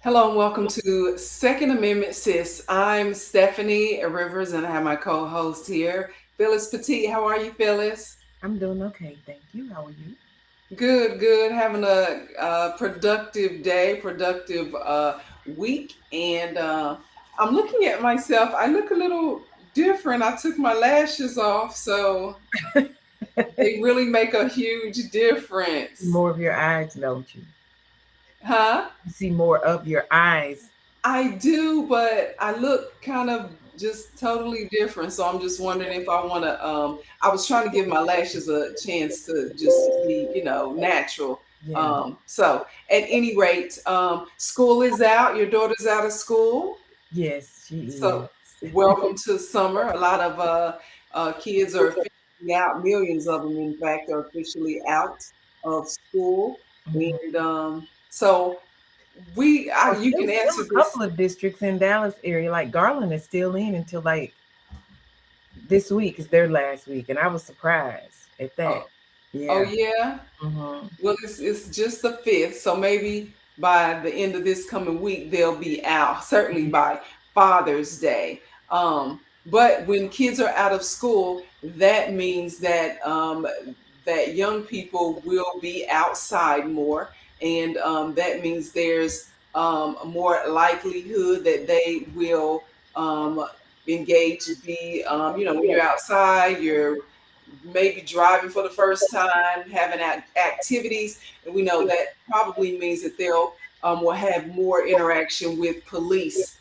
Hello and welcome to Second Amendment Sis. I'm Steffanie Rivers and I have my co-host here, Phyllis Petit. How are you, Phyllis? I'm doing okay, thank you. How are you? Good, good. Having a productive day, productive week, and I'm looking at myself. I look a little different. I took my lashes off, so they really make a huge difference. More of your eyes, don't you? Huh? You see more of your eyes. I do, but I look kind of just totally different. So I'm just wondering if I want to. I was trying to give my lashes a chance to just be, natural. Yeah. So at any rate, school is out. Your daughter's out of school. Yes, she So is. welcome to summer. A lot of kids are officially out. Millions of them, in fact, are officially out of school. Mhm. And so Well, you can still answer a this. couple of districts in Dallas area, like Garland, is still in until like this week is their last week, and I was surprised at that. Oh, oh Yeah. yeah. Hmm. Well, it's just the fifth, so maybe by the end of this coming week they'll be out. Certainly by Father's Day. But when kids are out of school, that means that young people will be outside more, and that means there's a more likelihood that they will um, engage. When you're outside, you're maybe driving for the first time, having activities, and we know that probably means that they'll will have more interaction with police,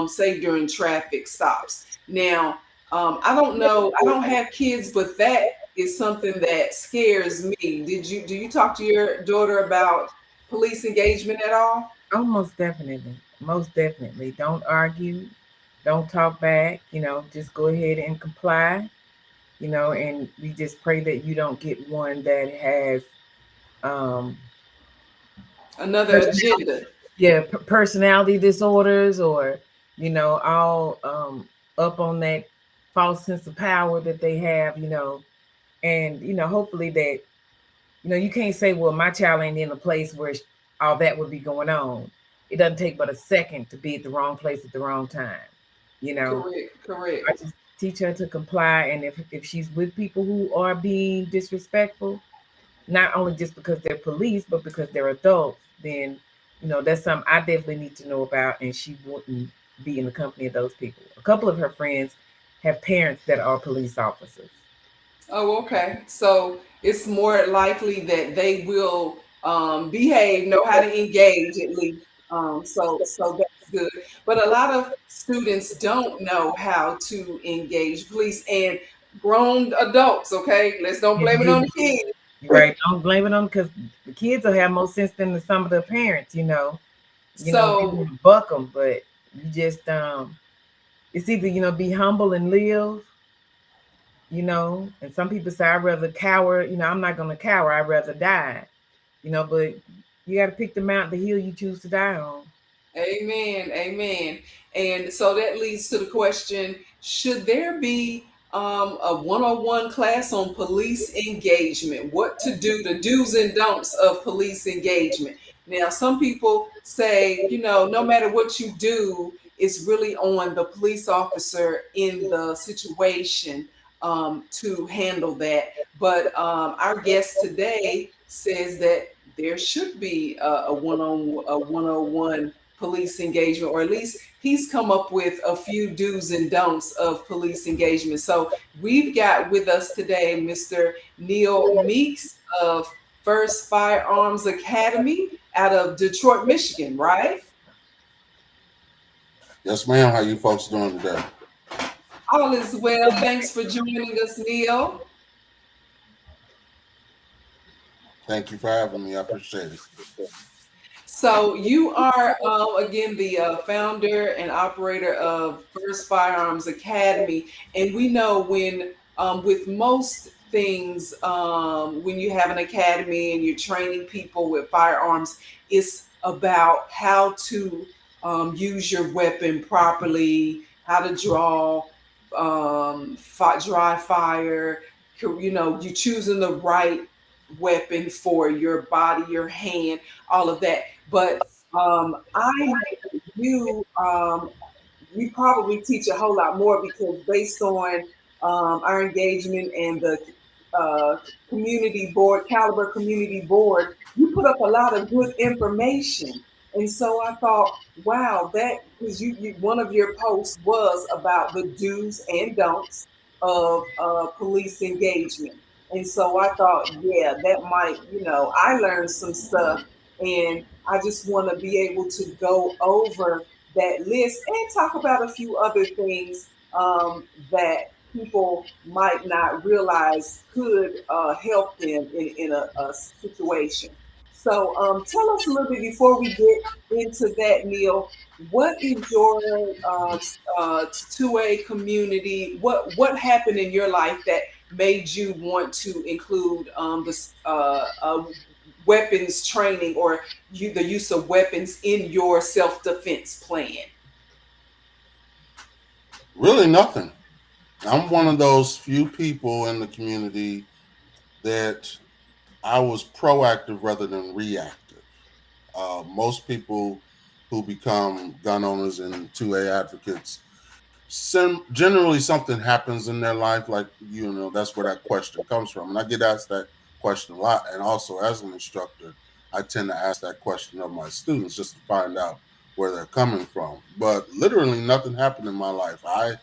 say during traffic stops. Now, I don't know, I don't have kids, but that is something that scares me. Do you talk to your daughter about police engagement at all? Oh, most definitely. Most definitely. Don't argue. Don't talk back. Just go ahead and comply. And we just pray that you don't get one that has um Another personality, agenda. yeah, personality disorders, or all up on that false sense of power that they have. And hopefully that you can't say, well, my child ain't in a place where all that would be going on. It doesn't take but a second to be at the wrong place at the wrong time. you know Correct, I correct. just teach her to comply, and if she's with people who are being disrespectful, not only just because they're police, but because they're adults, then that's something I definitely need to know about, and she wouldn't be in the company of those people. A couple of her friends have parents that are police officers. Oh, okay. So it's more likely that they will behave, know how to engage at least. So that's good. But a lot of students don't know how to engage police and grown adults. Okay, let's don't blame it on the kids. Right? Don't blame it on, because the kids will have more sense than some of the parents. They So want to buck them, but you just it's either be humble and live. And some people say, I'd rather cower. I'm not gonna cower. I'd rather die. But you got to pick the mountain, the hill you choose to die on. amen, amen. And so that leads to the question: should there be a one-on-one class on police engagement? What to do, the do's and don'ts of police engagement. Now, some people say, no matter what you do, it's really on the police officer in the situation to handle that. But our guest today says that there should be a one-on-one police engagement, or at least he's come up with a few do's and don'ts of police engagement. So we've got with us today Mr. Neil Meeks of First Firearms Academy out of Detroit, Michigan, right? Yes, ma'am. How you folks doing today? All is well. Thanks for joining us, Neil. Thank you for having me. I appreciate it. So you are again the founder and operator of First Firearms Academy, and we know when with most things when you have an academy and you're training people with firearms, it's about how to use your weapon properly, how to draw, dry fire. You know, you choosing the right weapon for your body, your hand, all of that. But I know you probably teach a whole lot more because based on our engagement and the community board, Caliber Community Board, you put up a lot of good information. And so I thought, wow, that because one of your posts was about the do's and don'ts of police engagement. And so I thought, yeah, that might, I learned some stuff and I just want to be able to go over that list and talk about a few other things that people might not realize could help them in a situation. So tell us a little bit before we get into that, Neil. What is your uh, uh, 2A community? What happened in your life that made you want to include this weapons training or the use of weapons in your self defense plan? Really, nothing. I'm one of those few people in the community that I was proactive rather than reactive. Most people who become gun owners and 2A advocates, generally something happens in their life, like, that's where that question comes from. And I get asked that question a lot. And also, as an instructor, I tend to ask that question of my students just to find out where they're coming from. But literally, nothing happened in my life. I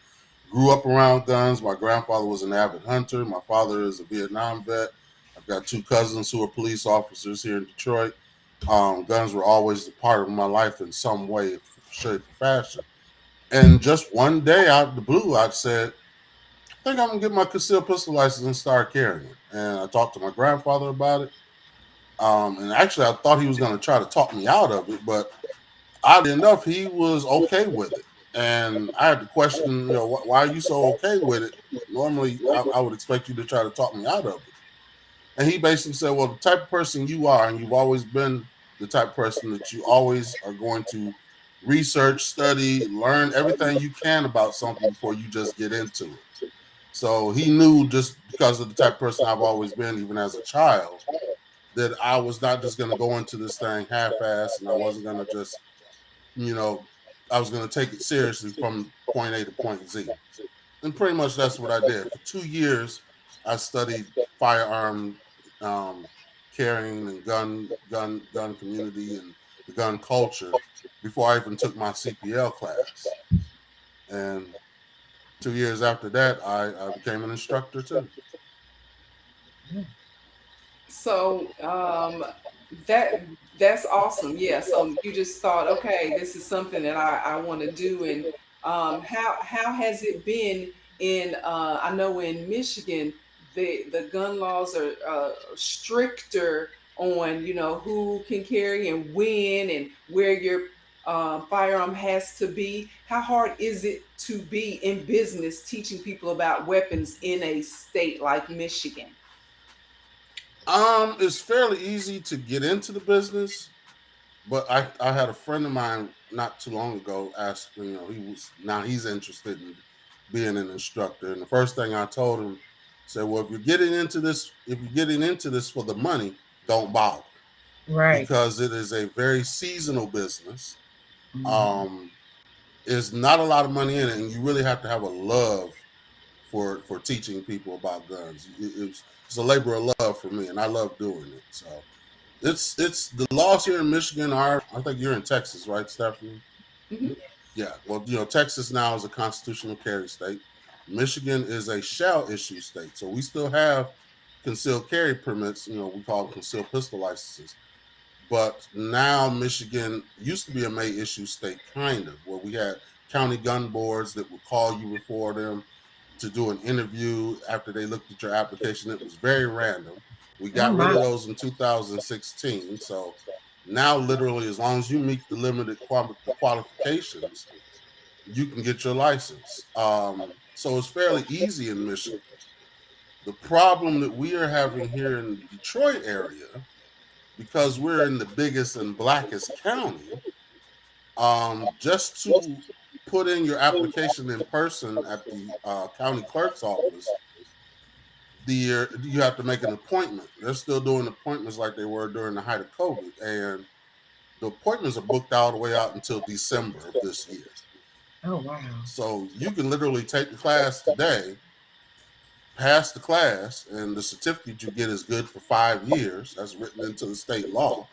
grew up around guns. My grandfather was an avid hunter. My father is a Vietnam vet. I've got two cousins who are police officers here in Detroit. Guns were always a part of my life in some way, shape, or fashion. And just one day out of the blue, I said, I think I'm going to get my concealed pistol license and start carrying it. And I talked to my grandfather about it. And actually, I thought he was going to try to talk me out of it, but oddly enough, he was okay with it. And I had to question, why are you so okay with it? Normally, I would expect you to try to talk me out of it. And he basically said, well, the type of person you are, and you've always been the type of person that you always are going to research, study, learn everything you can about something before you just get into it. So he knew, just because of the type of person I've always been, even as a child, that I was not just going to go into this thing half-assed, and I wasn't going to just, you know, I was going to take it seriously from point A to point Z. And pretty much that's what I did. For 2 years, I studied firearm um, carrying and gun community and the gun culture before I even took my CPL class. And 2 years after that, I became an instructor too. So that that's awesome. Yeah. So you just thought, okay, this is something that I want to do. And how has it been in? I know in Michigan, the gun laws are stricter on who can carry and when and where your firearm has to be. How hard is it to be in business teaching people about weapons in a state like Michigan? It's fairly easy to get into the business, but I had a friend of mine not too long ago ask, he's interested in being an instructor. And the first thing I told him, said, well, if you're getting into this for the money, don't bother, Right. because it is a very seasonal business. Mhm. Um, there's not a lot of money in it, and you really have to have a love for teaching people about guns. It's a labor of love for me, and I love doing it. So it's the laws here in Michigan are. I think you're in Texas, right, Stephanie? Mhm. Yeah. Well, Texas now is a constitutional carry state. Michigan is a shall issue state, so we still have concealed carry permits. We call them concealed pistol licenses. But now Michigan used to be a may issue state, kind of, where we had county gun boards that would call you before them to do an interview after they looked at your application. It was very random. We Oh got rid my. of those in 2016. So now, literally, as long as you meet the limited the qualifications, you can get your license. So it's fairly easy in Michigan. The problem that we are having here in the Detroit area, because we're in the biggest and blackest county, just to put in your application in person at the county clerk's office, you have to make an appointment. They're still doing appointments like they were during the height of COVID, and the appointments are booked all the way out until December of this year. Oh wow. So you can literally take the class today, pass the class, and the certificate you get is good for 5 years. That's written into the state law.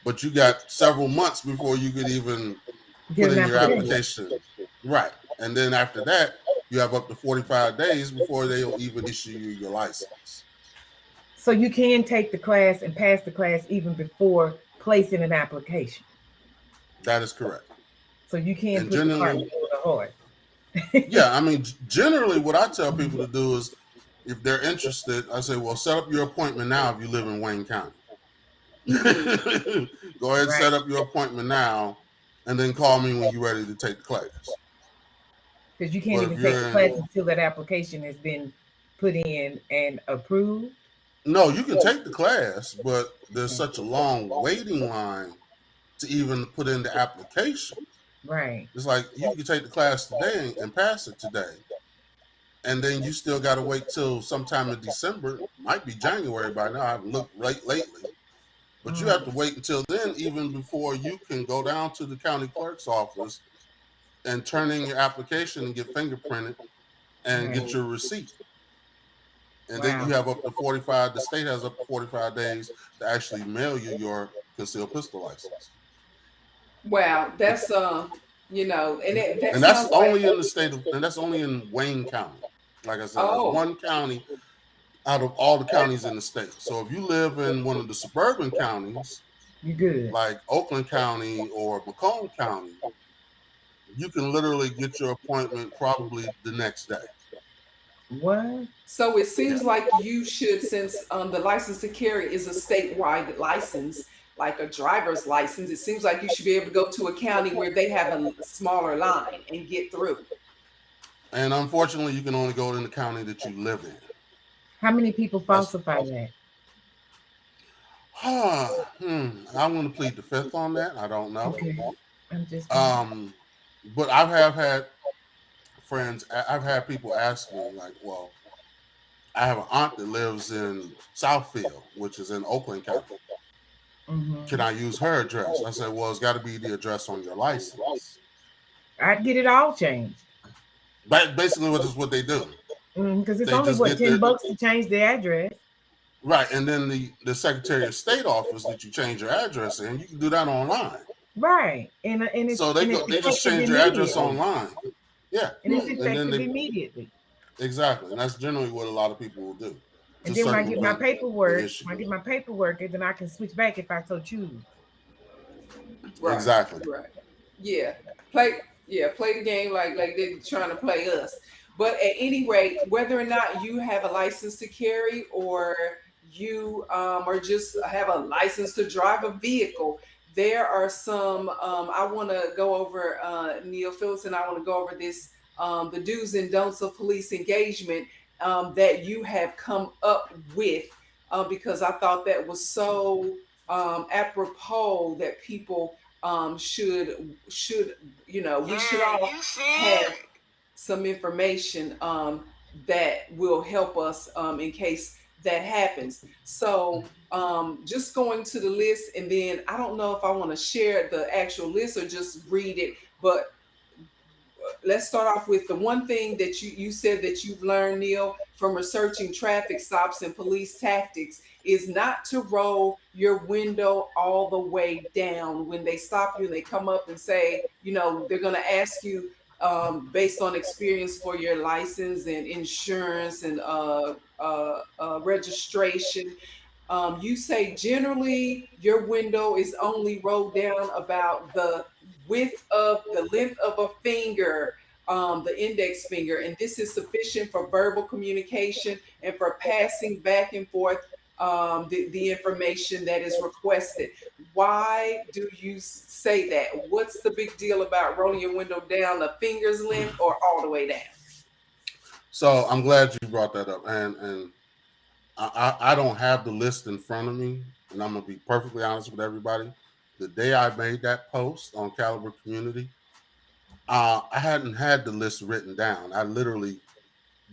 But you got several months before you could even Get put an in your application. application. Right. And then after that, you have up to 45 days before they'll even issue you your license. So you can take the class and pass the class even before placing an application. That is correct. So you can And put the cart generally, before the horse. yeah, I mean, generally, what I tell people to do is if they're interested, I say, well, set up your appointment now if you live in Wayne County. Mm-hmm. Go ahead and Right. set up your appointment now and then call me when you're ready to take the class. Because you can't But if even take you're the in, class until that application has been put in and approved. no, you can take the class, but there's Okay. such a long waiting line to even put in the application. Right. It's like you can take the class today and pass it today. And then you still got to wait till sometime in December. Might be January by now. I haven't looked lately. But you have Mm, to wait until then, even before you can go down to the county clerk's office and turn in your application and get fingerprinted and right. get your receipt. And then Wow. you have up to 45, the state has up to 45 days to actually mail you your concealed pistol license. Wow, But, that's and that and that's sounds like only in the state of, and that's only in Wayne County. Like I said, that's oh, one county out of all the counties in the state. So if you live in one of the suburban counties, You good. like Oakland County or Macomb County, you can literally get your appointment probably the next day. What? so it Yeah. seems like you should, since the license to carry is a statewide license, like a driver's license, it seems like you should be able to go to a county where they have a smaller line and get through. And unfortunately, you can only go in the county that you live in. How many people That's falsify that? I'm going to plead the fifth on that. I don't know. Okay. I'm just wondering. Um, but I have had friends. I've had people ask me like, "Well, I have an aunt that lives in Southfield, which is in Oakland County. Can Mm-hmm. I use her address?" I said, "Well, it's got to be the address on your license." I'd get it all changed. But basically, what is what they do? Because it's They only just what get 10 bucks to change the address. right, and then the Secretary of State office that you change your address in, you can do that online. Right. And it's So and it's they just effective change your address immediately. online. Yeah, And it's and then effective they immediately. exactly, and that's generally what a lot of people will do And to then circumvent the issue. when I get my paperwork, and then I can switch back if I so choose. Right, Exactly. right. Yeah. Play play the game like they're trying to play us. But at any rate, whether or not you have a license to carry or you or just have a license to drive a vehicle, there are some I want to go over Neil Phillips and I want to go over this the do's and don'ts of police engagement that you have come up with because I thought that was so apropos that people should we should all have some information that will help us in case that happens. So just going to the list, and then I don't know if I want to share the actual list or just read it, but let's start off with the one thing that you said that you've learned, Neil, from researching traffic stops and police tactics is not to roll your window all the way down when they stop you and they come up and say, they're going to ask you based on experience for your license and insurance and registration. You say generally your window is only rolled down about the width of the length of a finger, the index finger, and this is sufficient for verbal communication and for passing back and forth the information that is requested. Why do you say that? What's the big deal about rolling your window down a finger's length or all the way down? So I'm glad you brought that up, and I don't have the list in front of me, and I'm gonna be perfectly honest with everybody. The day I made that post on Caliber Community, I hadn't had the list written down. I literally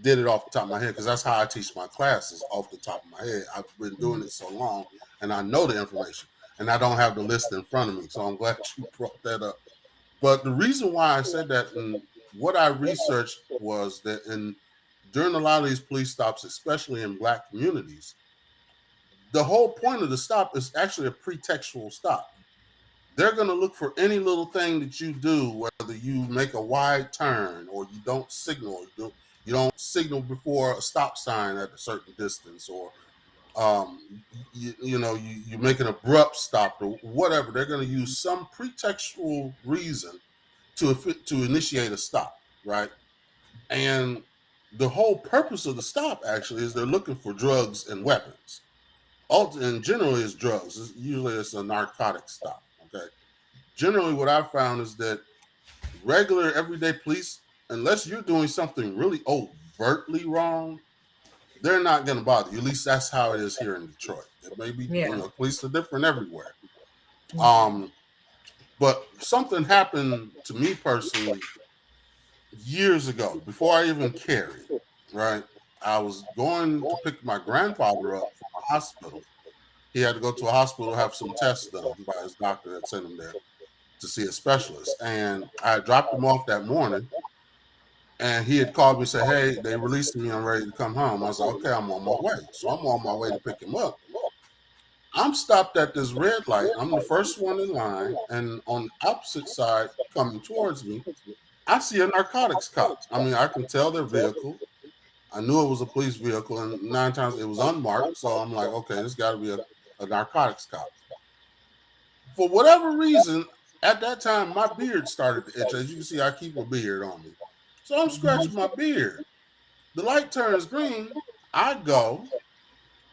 did it off the top of my head because that's how I teach my classes, off the top of my head. I've been doing it so long, and I know the information, and I don't have the list in front of me. So I'm glad you brought that up. But the reason why I said that and what I researched was that during a lot of these police stops, especially in Black communities, the whole point of the stop is actually a pretextual stop. They're going to look for any little thing that you do, whether you make a wide turn or you don't signal, you don't signal before a stop sign at a certain distance, or you make an abrupt stop or whatever. They're going to use some pretextual reason to initiate a stop, right? And the whole purpose of the stop actually is they're looking for drugs and weapons. And generally, it's drugs. Usually, it's a narcotic stop. Okay. Generally, what I've found is that regular everyday police, unless you're doing something really overtly wrong, they're not going to bother you. At least that's how it is here in Detroit. It may be, Yeah. police are different everywhere. Um, but something happened to me personally years ago, before I even carried, right? I was going to pick my grandfather up from a hospital. He had to go to a hospital to have some tests done by his doctor that sent him there to see a specialist. And I dropped him off that morning, and he had called me and said, "Hey, they released me. I'm ready to come home." I was like, "Okay, I'm on my way." So I'm on my way to pick him up. I'm stopped at this red light. I'm the first one in line, and on the opposite side, coming towards me, I see a narcotics cop. I mean, I can tell their vehicle. I knew it was a police vehicle, and 9 times it was unmarked. So I'm like, okay, this got to be a narcotics cop. For whatever reason, at that time, my beard started to itch. As you can see, I keep a beard on me. So I'm scratching my beard. The light turns green. I go,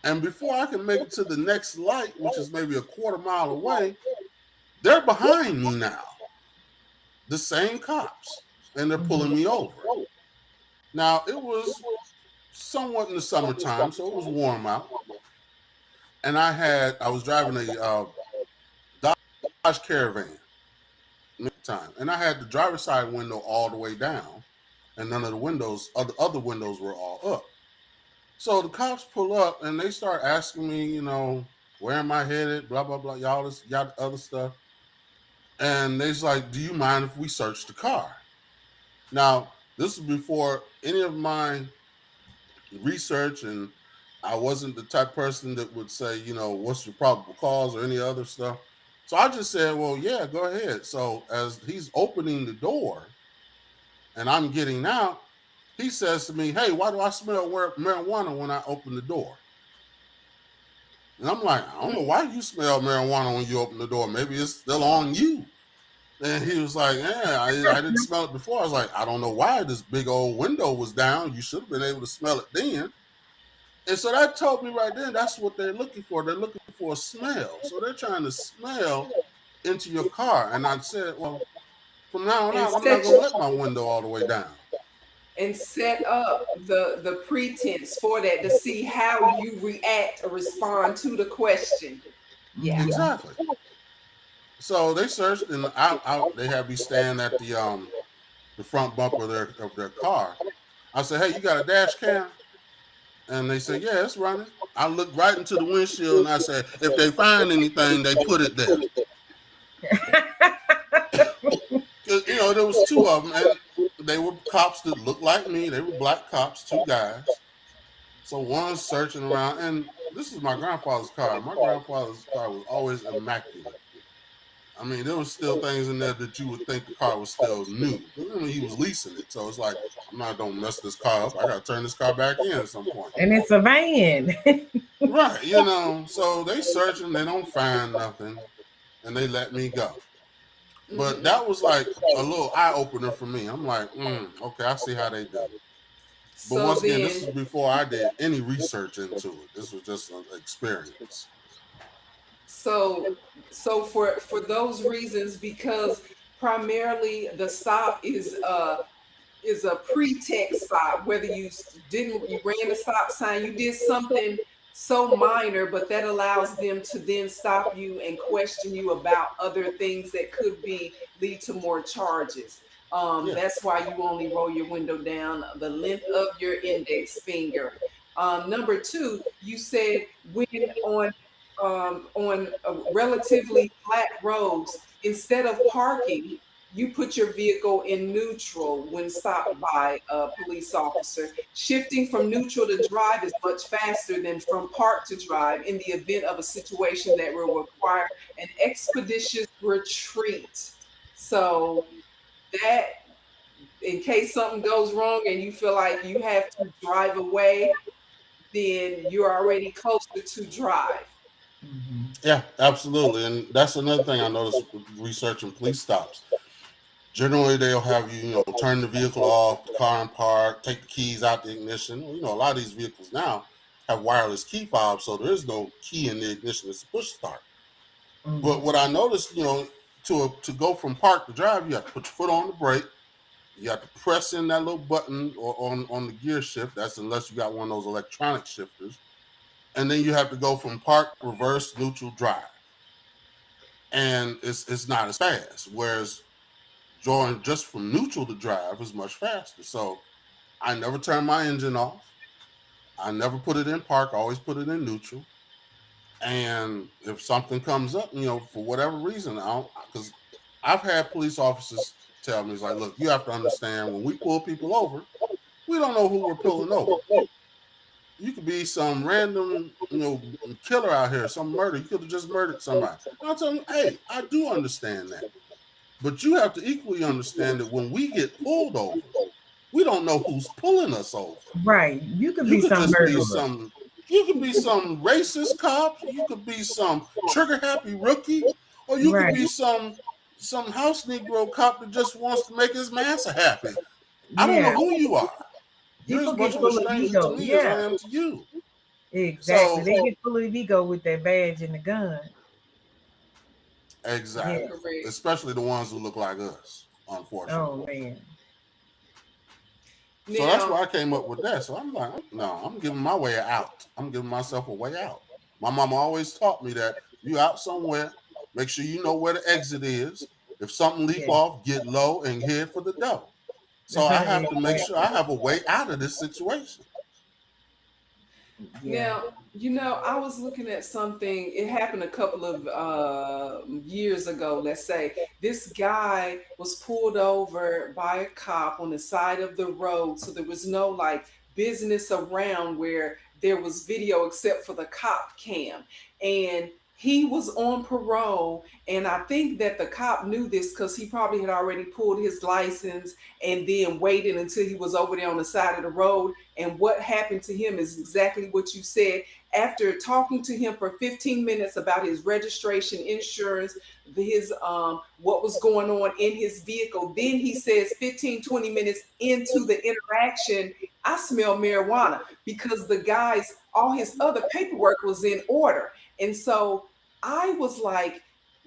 and before I can make it to the next light, which is maybe a quarter mile away, they're behind me now. The same cops, and they're pulling me over. Now, it was somewhat in the summertime, so it was warm out. And I was driving a Dodge Caravan time, and I had the driver's side window all the way down, and none of the windows, other windows, were all up. So the cops pull up and they start asking me, where am I headed? Blah blah blah, y'all this, y'all other stuff. And they's like, "Do you mind if we search the car?" Now, this is before any of my research, and I wasn't the type of person that would say, what's your probable cause or any other stuff. So I just said, well, yeah, go ahead. So as he's opening the door and I'm getting out, he says to me, "Hey, why do I smell marijuana when I open the door?" And I'm like, "I don't know why you smell marijuana when you open the door. Maybe it's still on you." And he was like, "Yeah, I didn't smell it before." I was like, "I don't know why this big old window was down. You should have been able to smell it then." And so that told me right then that's what they're looking for. They're looking for a smell. So they're trying to smell into your car. And I said, well, from now on And out, I'm not going to let my window all the way down. set up the pretense for that to see how you react or respond to the question. Yeah. Exactly. So they searched, and they had me stand at the front bumper of their car. I said, "Hey, you got a dash cam?" And they said, "Yeah, it's running." I looked right into the windshield and I said, "If they find anything, they put it there." There was two of them, and they were cops that looked like me. They were black cops, two guys. So one's searching around, and this is my grandfather's car. My grandfather's car was always immaculate. I mean, there was still things in there that you would think the car was still new. But I mean, he was leasing it, so it's like, I'm not gonna mess this car up. I gotta turn this car back in at some point. And it's a van. Right, so they searching, they don't find nothing, and they let me go. But that was like a little eye opener for me. I'm like, okay, I see how they do. But So once again, this then, is before I did any research into it. This was just an experience. so for those reasons, because primarily the stop is a pretext stop, whether you ran a stop sign, you did something so minor, but that allows them to then stop you and question you about other things that could be lead to more charges. Yeah. That's why you only roll your window down the length of your index finger. Number two, you said when on relatively flat roads, instead of parking, you put your vehicle in neutral when stopped by a police officer. Shifting from neutral to drive is much faster than from park to drive in the event of a situation that will require an expeditious retreat. So that, in case something goes wrong and you feel like you have to drive away, then you're already closer to drive. Mm-hmm. Yeah, absolutely. And that's another thing I noticed with researching police stops. Generally, they'll have you, turn the vehicle off, the car in park, take the keys out the ignition. Well, a lot of these vehicles now have wireless key fobs, so there is no key in the ignition. It's a push start. But what I noticed, to go from park to drive, you have to put your foot on the brake. You have to press in that little button or on the gear shift. That's unless you got one of those electronic shifters. And then you have to go from park, reverse, neutral, drive. And it's not as fast. Whereas drawing just from neutral to drive is much faster. So I never turn my engine off. I never put it in park. I always put it in neutral. And if something comes up, for whatever reason, I don't, because I've had police officers tell me, it's like, look, you have to understand when we pull people over, we don't know who we're pulling over. You could be some random, killer out here, some murder. You could have just murdered somebody. I'll tell them, hey, I do understand that. But you have to equally understand that when we get pulled over, we don't know who's pulling us over. Right. You could You be could some just be murderer. some you could be some racist cop, you could be some trigger happy rookie, or you could be Right. some house Negro cop that just wants to make his master happy. I don't know Yeah. who you are. You're as People much get of a full of stranger to ego. me as I Yeah. am to you. Exactly. So They get full of ego with their badge and the gun. Yeah. exactly. Correct. Especially the ones who look like us, Oh unfortunately. man. So that's Now, why I came up with that. So I'm like, no, I'm giving my way out. I'm giving myself a way out. My mama always taught me that you out somewhere, make sure you know where the exit is. If something leap Yeah. off, get low and head for the door. So I have to make sure I Exactly. have a way out of this situation. Yeah. Now, I was looking at something. It happened a couple of years ago. Let's say this guy was pulled over by a cop on the side of the road. So there was no like business around where there was video except for the cop cam. And he was on parole. And I think that the cop knew this because he probably had already pulled his license and then waited until he was over there on the side of the road. And what happened to him is exactly what you said. After talking to him for 15 minutes about his registration, insurance, his what was going on in his vehicle, then he says 15, 20 minutes into the interaction, I smell marijuana because the guy's all his other paperwork was in order. And so I was like,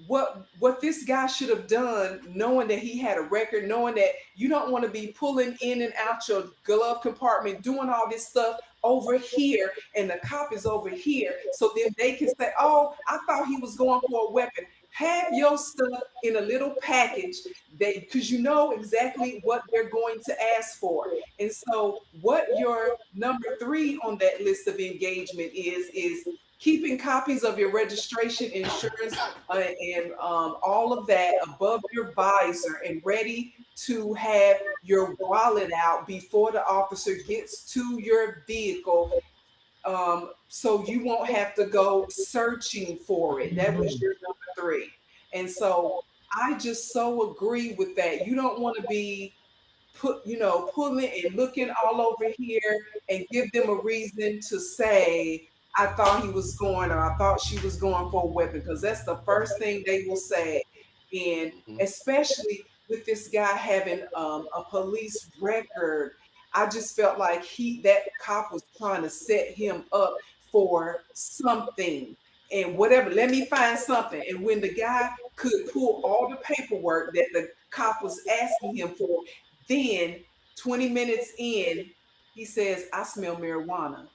what this guy should have done, knowing that he had a record, knowing that you don't want to be pulling in and out your glove compartment, doing all this stuff over here, and the cop is over here, so then they can say, oh, I thought he was going for a weapon. Have your stuff in a little package, because you know exactly what they're going to ask for. And so what your number three on that list of engagement is keeping copies of your registration, insurance, and all of that above your visor and ready to have your wallet out before the officer gets to your vehicle, so you won't have to go searching for it. That was Mhm. your number three. And so I just so agree with that. You don't want to be pulling and looking all over here and give them a reason to say, I thought he was going or I thought she was going for a weapon, because that's the first thing they will say. And Mm-hmm. especially with this guy having a police record, I just felt like that cop was trying to set him up for something and whatever. Let me find something. And when the guy could pull all the paperwork that the cop was asking him for, then 20 minutes in, he says, I smell marijuana.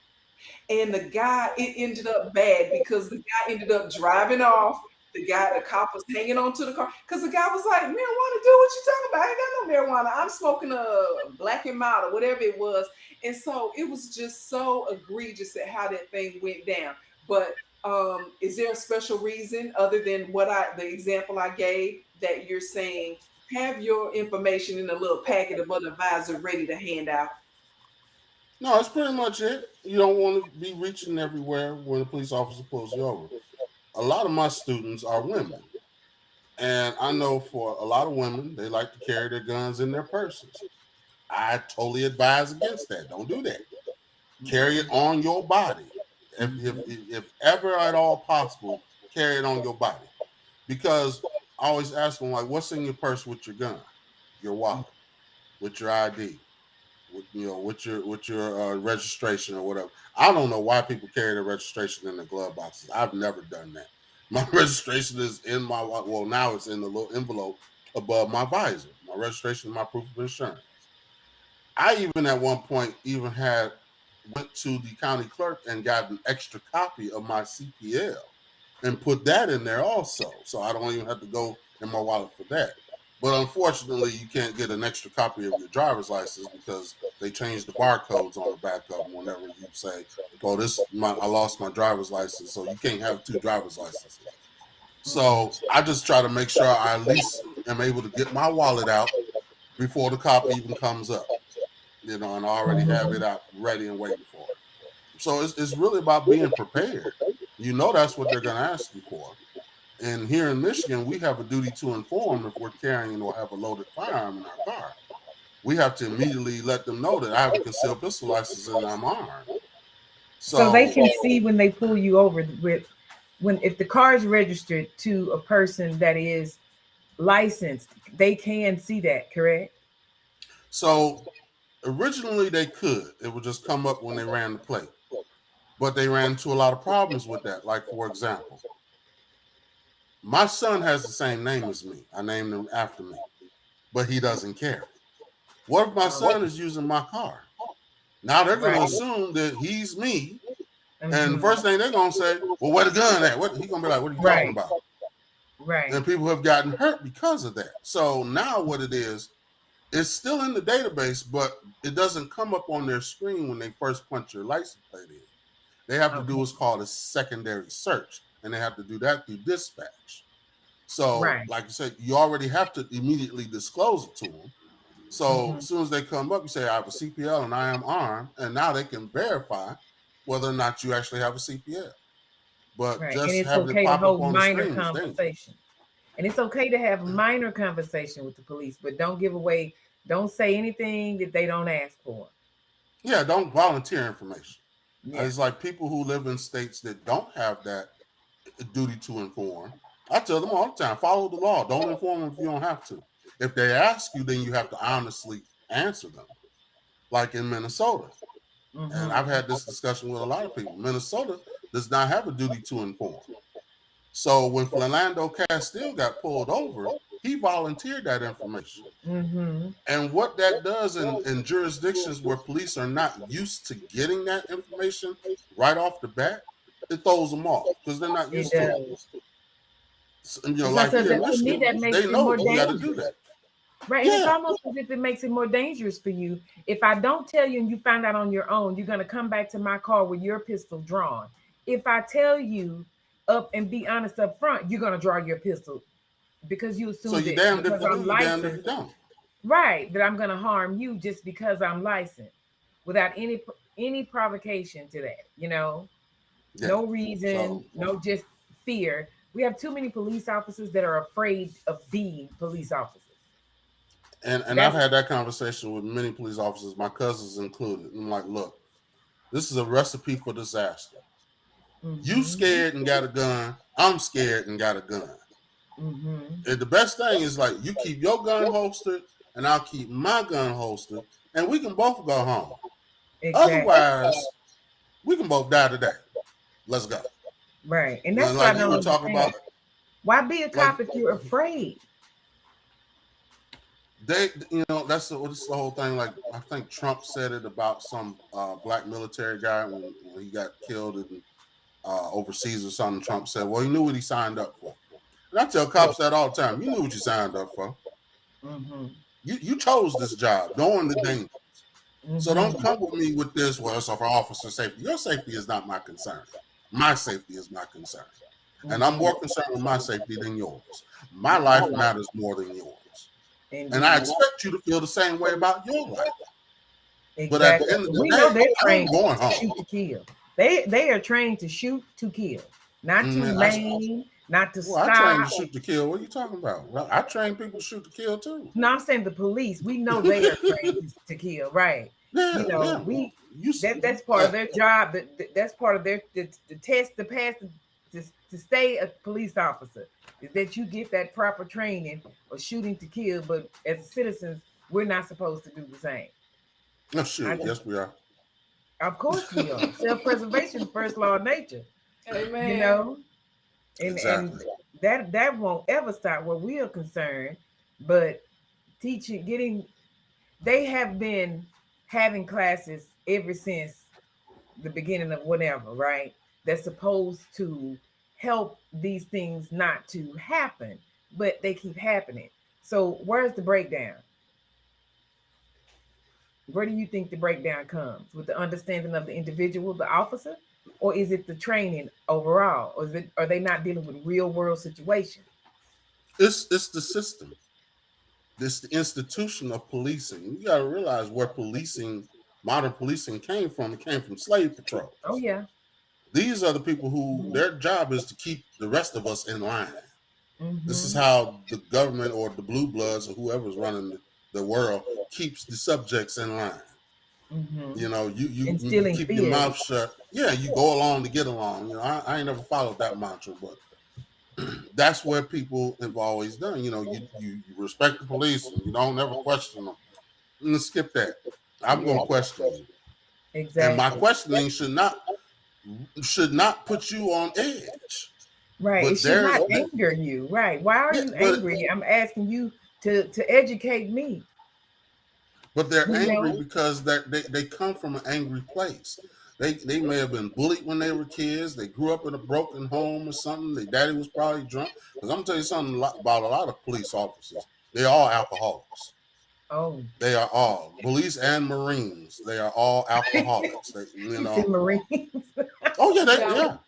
And it ended up bad because the guy ended up driving off. The cop was hanging on to the car because the guy was like, marijuana, do what you talking about. I ain't got no marijuana. I'm smoking a black and mild or whatever it was. And so it was just so egregious at how that thing went down. But is there a special reason other than the example I gave that you're saying have your information in a little packet of an advisor ready to hand out? No, that's pretty much it. You don't want to be reaching everywhere when a police officer pulls you over. A lot of my students are women. And I know for a lot of women, they like to carry their guns in their purses. I totally advise against that. Don't do that. Carry it on your body. If ever at all possible, carry it on your body. Because I always ask them, like, what's in your purse with your gun? Your wallet, with your ID, with your registration or whatever. I don't know why people carry their registration in their glove boxes. I've never done that. My registration is in my now it's in the little envelope above my visor. My registration, my proof of insurance. I even at one point even had went to the county clerk and got an extra copy of my CPL and put that in there also, so I don't even have to go in my wallet for that. But unfortunately, you can't get an extra copy of your driver's license because they changed the barcodes on the back of them whenever you say, "Oh, I lost my driver's license," so you can't have two driver's licenses. So I just try to make sure I at least am able to get my wallet out before the cop even comes up, and I already have it out ready and waiting for it. So it's really about being prepared. That's what they're going to ask you for. And here in Michigan, we have a duty to inform if we're carrying or have a loaded firearm in our car. We have to immediately let them know that I have a concealed pistol license and I'm armed. So they So, can see when they pull you over if the car is registered to a person that is licensed, they can see that, correct? so originally they could. It would just come up when they ran the plate. But they ran into a lot of problems with that. Like, for example, my son has the same name as me. I named him after me, but he doesn't carry. What if my son is using my car? Now they're going to Right. assume that he's me. And the Mhm. first thing they're going to say, well, where the gun at? He's going to be like, what are you talking Right. about? Right. And people have gotten hurt because of that. So now what it is, it's still in the database, but it doesn't come up on their screen when they first punch your license plate in. They have to do Okay. what's called a secondary search, and they have to do that through dispatch. So, Right. like I said, you already have to immediately disclose it to them. So, Mhm. as soon as they come up, you say, I have a CPL and I am armed, and now they can verify whether or not you actually have a CPL. But Right. And just it's having it okay to pop up hold on the minor screen is dangerous. conversation. And it's okay to have minor conversation with the police, but don't say anything that they don't ask for. Yeah, don't volunteer information. Yeah. It's like people who live in states that don't have that duty to inform. I tell them all the time, follow the law. Don't inform them if you don't have to. If they ask you, then you have to honestly answer them. Like in Minnesota. And I've Mhm. had this discussion with a lot of people. Minnesota does not have a duty to inform. So when Philando Castile got pulled over, he volunteered that information. Mhm. And what that does in jurisdictions where police are not used to getting that information right off the bat, it throws them off because they're not It used to it. does. So, So like here in to me, Michigan, that they makes it know more you got to do dangerous. that. Right. And it's Yeah. almost as if it makes it more dangerous for you. If I don't tell you and you find out on your own, you're going to come back to my car with your pistol drawn. If I tell you up and be honest up front, you're going to draw your pistol because you So assume you're that damned if because you do, I'm you're damned if you licensed, don't. right, that I'm going to harm you just because I'm licensed without any provocation to that. Yeah. No reason, So no just fear. We have too many police officers that are afraid of being police officers. and I've That's had that conversation with many police officers, my cousins included. I'm like, look, this is a recipe for disaster. You mm-hmm, scared and got a gun. I'm scared and got a gun. mm-hmm. And the best thing is like you keep your gun holstered and I'll keep my gun holstered. and we can both go home. Exactly. Otherwise, we can both die today. Let's go. Right. And And that's what I like you don't were talking understand. about, Why be a like cop if you're afraid? they, that's the whole thing. Like I think Trump said it about some black military guy when he got killed in overseas or something. Trump said, "Well, he knew what he signed up for." And I tell cops that all the time. You knew what you signed up for. Mm-hmm. You chose this job, knowing the danger. So don't Mm-hmm. come with me with this. Well, it's for officer safety. Your safety is not my concern. My safety is my concern, and I'm Mm-hmm. more concerned with my safety than yours. My life matters more than yours, and I Indeed. expect you to feel the same way about your life. But at the Exactly. end of the We know day, they're I'm trained going to home. shoot to kill. They are trained to shoot to kill, not to Man, maim, not to well, I trained to stop. shoot to kill. What are you talking about? Well, I train people to shoot to kill too. No, I'm saying the police. We know they are trained to kill, right? You Yeah, know, yeah. we You, that's part of their job. That's part of their the test to pass to stay a police officer is that you get that proper training of shooting to kill. But as citizens, we're not supposed to do the same. oh I shoot, just, yes we are. of course, we are. Self-preservation, the first law of nature. You Amen. know, and Exactly. that won't ever stop where we are concerned. But teaching, getting they have been having classes ever since the beginning of whatever, right? That's supposed to help these things not to happen, but they keep happening. So where's the breakdown? Where do you think the breakdown comes? With the understanding of the individual, the officer, or is it the training overall? Or is it are they not dealing with real world situations? It's the system. This the institution of policing. You got to realize where policing, modern policing, came from. It came from slave Oh patrols. yeah. These are the people who Mm-hmm. their job is to keep the rest of us in line. This is Mm-hmm. how the government or the blue bloods or whoever's running the world keeps the subjects in line. Mm-hmm. You Instilling keep your fear. mouth shut. Yeah, you go along to get along. I ain't never followed that mantra, but that's where people have always done. You respect the police and you don't ever question them. Let's skip that. I'm Yeah, gonna question you, and my exactly. questioning should not put you on edge. Right. It But should there's not anger you. Right. Why are yeah, you angry? I'm asking you to educate me. but they're You angry know? because they come from an angry place. They may have been bullied when they were kids. They grew up in a broken home or something. Their daddy was probably drunk. Because I'm gonna tell you something about a lot of police officers. They're all alcoholics. Oh, They are all police and Marines. They are all alcoholics. you said Marines. Oh yeah, Yeah. yeah.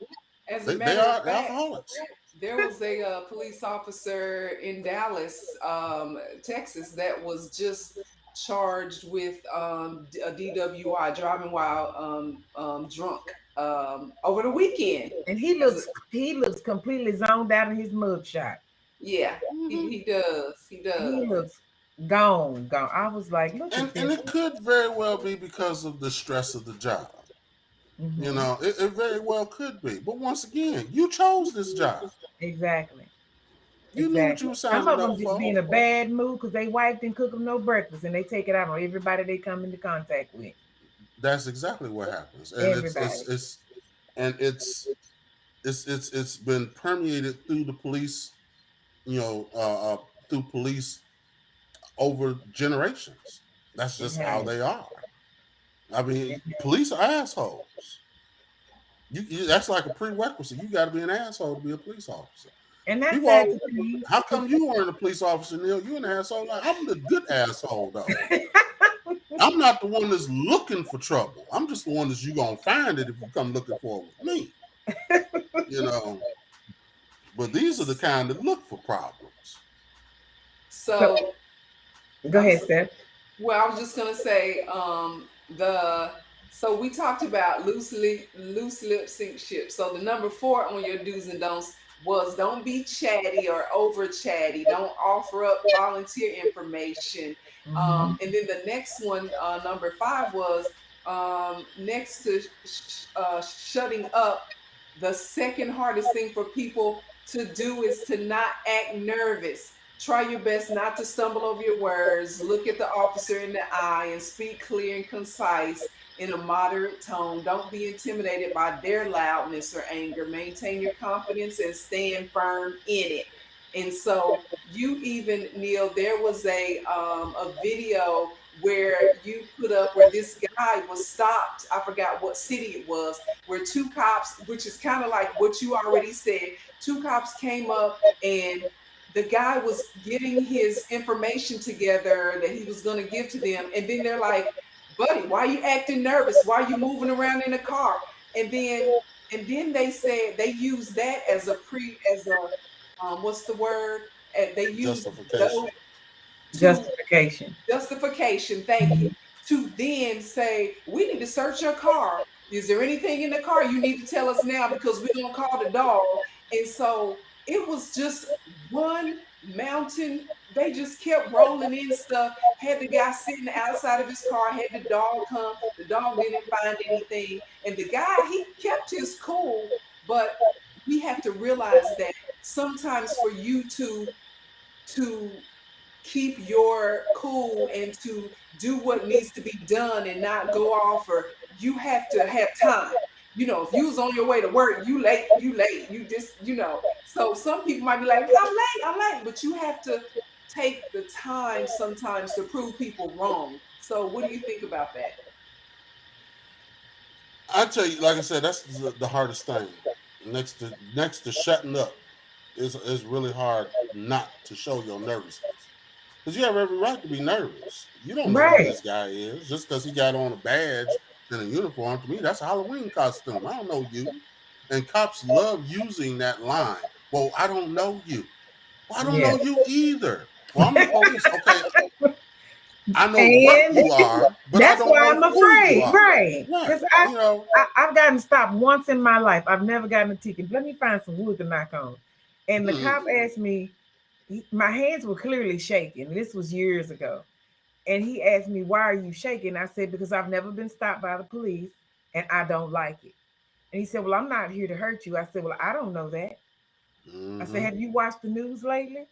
As a They matter of are fact, alcoholics. there was a police officer in Dallas, Texas, that was just charged with a DWI, driving while drunk, over the weekend. And As a, he looks completely zoned out in his mugshot. yeah, Hmm. he does. He He does. looks gone, gone. I was like, look at And this. it could very well be because of the stress of the job. Mm-hmm. It very well could be. But once again, you chose this job. Exactly. You knew what you Exactly. were Some signing of up them just be for. in a bad mood because they wife didn't cook them no breakfast and they take it out on everybody they come into contact with. That's exactly what happens, and Everybody. it's been permeated through the police. You know, through police over generations. That's It just how has. they are. I It mean, has. police are assholes. That's like a prerequisite. You got to be an asshole to be a police officer. And that's People sad always, to see. how come you weren't a police officer, Neil? You an asshole. Like, I'm the good asshole though. I'm not the one that's looking for trouble. I'm just the one that's you gonna find it if you come looking for it with me. You know. But these are the kind that look for problems. So So go I'm ahead, so, Steph. well. I was just gonna say the so we talked about loose lip sync ship. So the number four on your do's and don'ts was don't be chatty or over chatty. Don't offer up volunteer information. Mm-hmm. And then the next one, number five, was next to shutting up. The second hardest thing for people to do is to not act nervous. Try your best not to stumble over your words. Look at the officer in the eye and speak clear and concise in a moderate tone. Don't be intimidated by their loudness or anger. Maintain your confidence and stand firm in it. And so you even, Neil, there was a video where you put up where this guy was stopped. I forgot what city it was, where two cops, which is kind of like what you already said, two cops came up and the guy was getting his information together that he was going to give to them, and then they're like, buddy, why are you acting nervous, why are you moving around in the car? And then they said they used that as a what's the word, they used those Justification. to Justification. justification, thank you, to then say, we need to search your car. Is there anything in the car? You need to tell us now because we're going to call the dog. And so it was just one mountain. They just kept rolling in stuff. Had the guy sitting outside of his car, had the dog come. The dog didn't find anything. And the guy, he kept his cool. But we have to realize that sometimes for you to keep your cool and to do what needs to be done and not go off, or you have to have time. If you was on your way to work, you late, you just, so some people might be like, I'm late, but you have to take the time sometimes to prove people wrong. So what do you think about that? I tell you, like I said, that's the hardest thing. Next to shutting up is really hard not to show your nervousness. Because you have every right to be nervous. You don't know who Right. this guy is. Just because he got on a badge and a uniform, to me, that's a Halloween costume. I don't know you. And cops love using that line. Well, I don't know you. Well, I don't Yeah. know you either. Well, I'm the police. Okay, I know what And you are, but I that's don't why know I'm who you afraid. are. Right. Right. Because I, You know, I, I've gotten stopped once in my life. I've never gotten a ticket. Let me find some wood to knock on. And the mm, cop asked me, my hands were clearly shaking. This was years ago. And he asked me, why are you shaking? I said, because I've never been stopped by the police and I don't like it. And he said, well, I'm not here to hurt you. I said, well, I don't know that. I said, mm-hmm. have you watched the news lately?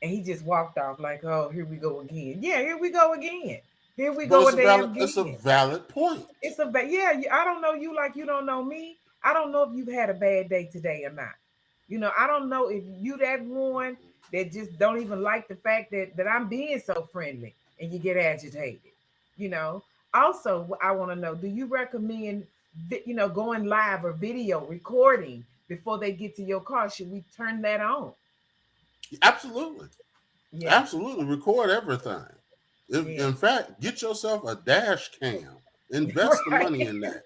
And he just walked off like, oh, here we go again. Yeah, here we go again. Here we But go it's a a valid damn it's a again. valid point. Yeah, I don't know you like you don't know me. I don't know if you've had a bad day today or not. I don't know if you that one that just don't even like the fact that I'm being so friendly and you get agitated. You know. Also, I want to know, do you recommend going live or video recording before they get to your car? Should we turn that on? Absolutely. Yeah. Absolutely. Record everything. Yeah. In fact, get yourself a dash cam. Invest the Right. money in that.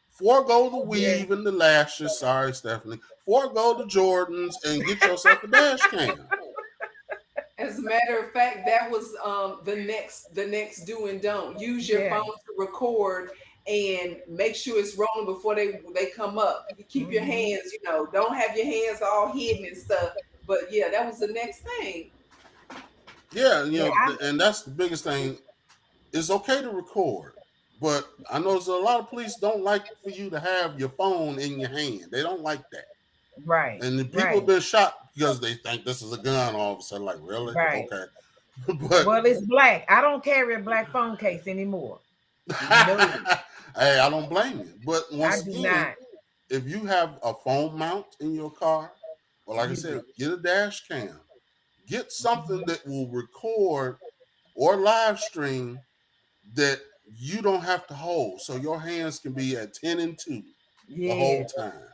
Forego the Yeah. weave and the lashes. Sorry, Stephanie. Forego the Jordans and get yourself a dash cam. As a matter of fact, that was the next do and don't. Use your Yeah. phone to record and make sure it's rolling before they come up. You keep your Hmm. hands, don't have your hands all hidden and stuff. But yeah, that was the next thing. Yeah, Yeah. and that's the biggest thing. It's okay to record, but I know a lot of police don't like for you to have your phone in your hand. They don't like that. Right. And the people have Right. been shot because they think this is a gun all of a sudden. Like, really? Right. Okay. But Well, it's black. I don't carry a black phone case anymore. No, hey, I don't blame you. But I once do again, not if you have a phone mount in your car, or like I use said, it. get a dash cam. Get something Mhm. that will record or live stream that you don't have to hold. So your hands can be at 10 and 2 the Yeah. whole time.